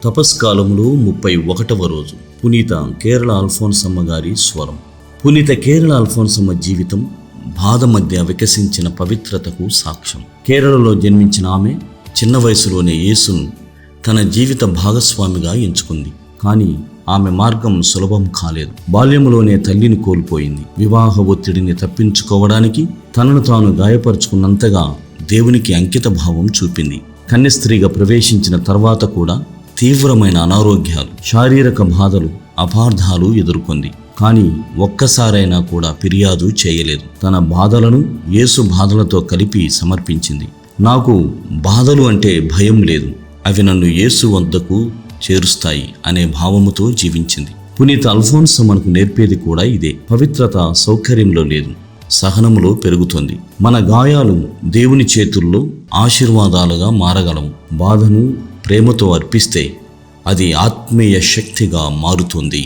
తపస్కాలంలో 31వ రోజు పునీత కేరళ అల్ఫోన్సమ్మ గారి స్వరం. పునీత కేరళ అల్ఫోన్సమ్మ జీవితం బాధ మధ్య వికసించిన పవిత్రతకు సాక్ష్యం. కేరళలో జన్మించిన ఆమె చిన్న వయసులోనే యేసును తన జీవిత భాగస్వామిగా ఎంచుకుంది. కానీ ఆమె మార్గం సులభం కాలేదు. బాల్యంలోనే తల్లిని కోల్పోయింది. వివాహ ఒత్తిడిని తప్పించుకోవడానికి తనను తాను గాయపరుచుకున్నంతగా దేవునికి అంకిత భావం చూపింది. కన్యస్త్రీగా ప్రవేశించిన తర్వాత కూడా తీవ్రమైన అనారోగ్యాలు, శారీరక బాధలు, అపార్థాలు ఎదుర్కొంది. కానీ ఒక్కసారైనా కూడా ఫిర్యాదు చేయలేదు. తన బాధలను యేసు బాధలతో కలిపి సమర్పించింది. నాకు బాధలు అంటే భయం లేదు, అవి నన్ను యేసు వద్దకు చేరుస్తాయి అనే భావముతో జీవించింది. పునీత అల్ఫోన్సమ్మకు నేర్పేది కూడా ఇదే. పవిత్రత సౌకర్యంలో లేదు, సహనములో పెరుగుతుంది. మన గాయాలు దేవుని చేతుల్లో ఆశీర్వాదాలుగా మారగలము. బాధను ప్రేమతో అర్పిస్తే అది ఆత్మీయ శక్తిగా మారుతుంది.